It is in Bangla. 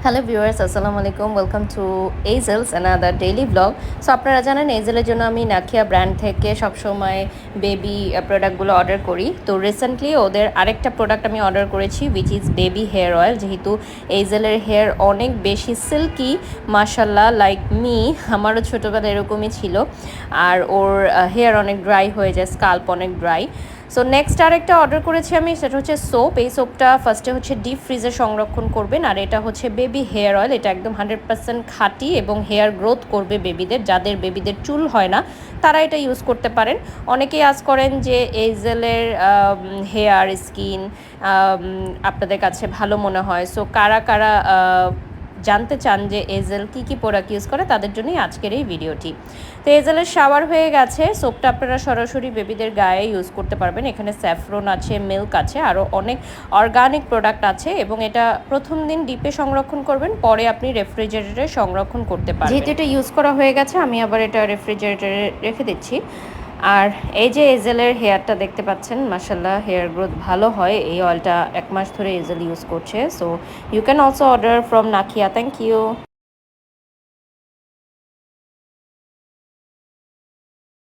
হ্যালো ভিউয়ার্স, আসসালামু আলাইকুম। ওয়েলকাম টু এইজেলস অ্যানাদার ডেইলি ব্লগ। সো আপনারা জানেন এইজেলের জন্য আমি নাখিয়া ব্র্যান্ড থেকে সবসময় বেবি প্রোডাক্টগুলো অর্ডার করি। তো রিসেন্টলি ওদের আরেকটা প্রোডাক্ট আমি অর্ডার করেছি, which is baby hair oil. যেহেতু এইজেলের হেয়ার অনেক বেশি সিল্কি, মাশাল্লাহ, লাইক মি, আমারও ছোটোবেলা এরকমই ছিল। আর ওর হেয়ার অনেক ড্রাই হয়ে যায়, স্কাল্প অনেক ড্রাই। সো নেক্সট আরেকটা অর্ডার করেছি আমি, সেটা হচ্ছে সোপ। এই সোপটা ফার্স্টে হচ্ছে ডিপ ফ্রিজে সংরক্ষণ করবেন, আর এটা হচ্ছে বেবি হেয়ার অয়েল। এটা একদম 100% খাঁটি এবং হেয়ার গ্রোথ করবে বেবিদের। যাদের বেবিদের চুল হয় না তারা এটা ইউজ করতে পারেন। অনেকেই আজ করেন যে এইজেলের হেয়ার স্কিন আপনাদের কাছে ভালো মনে হয়। সো কারা কারা জানতে চান যে এজেল কী প্রোডাক্ট ইউজ করে, তাদের জন্যই আজকের এই ভিডিওটি। তো এজেলের শাওয়ার হয়ে গেছে। সোপটা আপনারা সরাসরি বেবিদের গায়ে ইউজ করতে পারবেন। এখানে স্যাফরন আছে, মিল্ক আছে, আরও অনেক অর্গানিক প্রোডাক্ট আছে। এবং এটা প্রথম দিন ডিপে সংরক্ষণ করবেন, পরে আপনি রেফ্রিজারেটরে সংরক্ষণ করতে পারবেন। যেহেতু এটা ইউজ করা হয়ে গেছে, আমি আবার এটা রেফ্রিজারেটরে রেখে দিচ্ছি। আর এই যে এজেলের হেয়ারটা দেখতে পাচ্ছেন, মাশাল্লাহ, হেয়ার গ্রোথ ভালো হয়। এই অয়েলটা 1 মাস ধরে এজেল ইউজ করছে। So you can also order from নাখিয়া। Thank you.